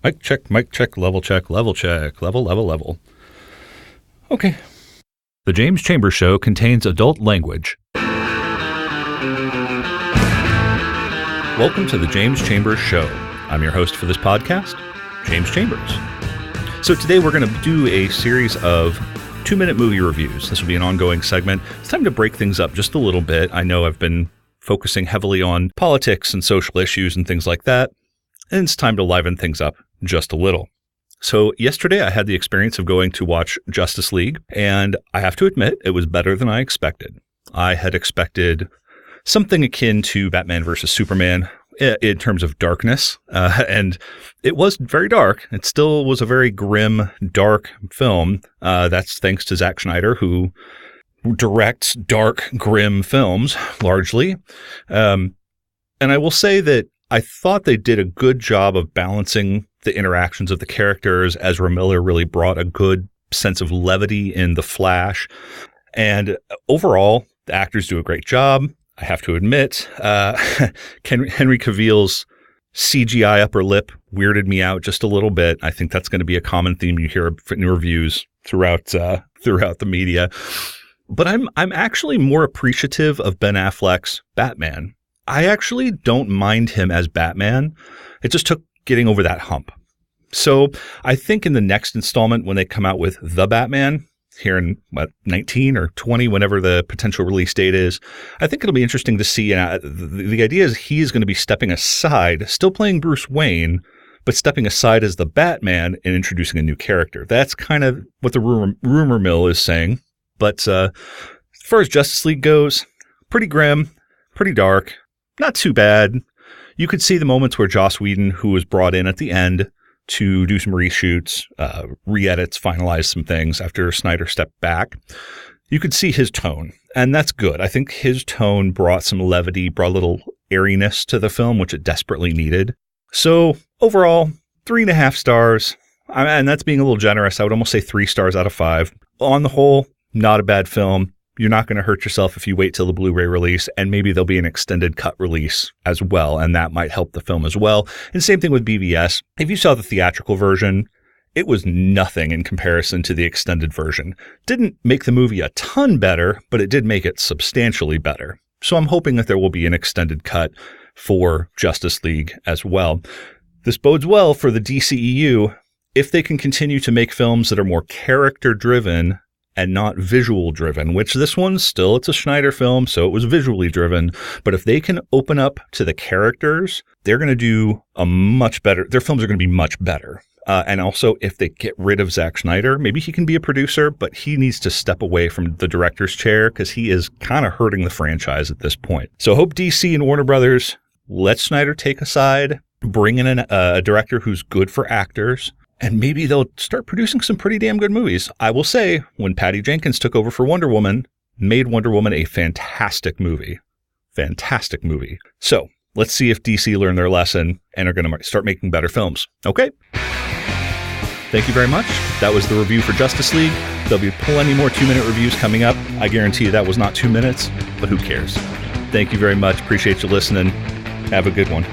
Mic check, level check, level check, level. Okay. The James Chambers Show contains adult language. Welcome to the James Chambers Show. I'm your host for this podcast, James Chambers. So today we're going to do a series of 2-minute movie reviews. This will be an ongoing segment. It's time to break things up just a little bit. I know I've been focusing heavily on politics and social issues and things like that, and it's time to liven things up just a little. So yesterday I had the experience of going to watch Justice League, and I have to admit it was better than I expected. I had expected something akin to Batman versus Superman in terms of darkness, and it was very dark. It still was a very grim, dark film. That's thanks to Zack Snyder, who directs dark, grim films largely. And I will say that I thought they did a good job of balancing the interactions of the characters. Ezra Miller really brought a good sense of levity in The Flash. And overall, the actors do a great job. I have to admit, Henry Cavill's CGI upper lip weirded me out just a little bit. I think that's going to be a common theme you hear in reviews throughout the media. But I'm actually more appreciative of Ben Affleck's Batman. I actually don't mind him as Batman. It just took getting over that hump. So I think in the next installment, when they come out with The Batman, here in 19 or 20, whenever the potential release date is, I think it'll be interesting to see. The idea is he's going to be stepping aside, still playing Bruce Wayne, but stepping aside as the Batman and introducing a new character. That's kind of what the rumor mill is saying. But as far as Justice League goes, pretty grim, pretty dark, not too bad. You could see the moments where Joss Whedon, who was brought in at the end to do some reshoots, re-edits, finalize some things after Snyder stepped back. You could see his tone, and that's good. I think his tone brought some levity, brought a little airiness to the film, which it desperately needed. So overall, 3.5 stars, and that's being a little generous. I would almost say 3 stars out of 5. On the whole, not a bad film. You're not going to hurt yourself if you wait till the Blu-ray release, and maybe there'll be an extended cut release as well, and that might help the film as well. And same thing with BVS. If you saw the theatrical version, it was nothing in comparison to the extended version. Didn't make the movie a ton better, but it did make it substantially better. So I'm hoping that there will be an extended cut for Justice League as well. This bodes well for the DCEU if they can continue to make films that are more character-driven and not visual driven, which this one's still, it's a Snyder film, so it was visually driven. But if they can open up to the characters, they're going to do a much better, their films are going to be much better. And also, if they get rid of Zack Snyder, maybe he can be a producer, but he needs to step away from the director's chair because he is kind of hurting the franchise at this point. So I hope DC and Warner Brothers let Snyder take a side, bring in a director who's good for actors, and maybe they'll start producing some pretty damn good movies. I will say, when Patty Jenkins took over for Wonder Woman, made Wonder Woman a fantastic movie. Fantastic movie. So let's see if DC learned their lesson and are going to start making better films. Okay? Thank you very much. That was the review for Justice League. There'll be plenty more 2-minute reviews coming up. I guarantee you that was not 2 minutes, but who cares? Thank you very much. Appreciate you listening. Have a good one.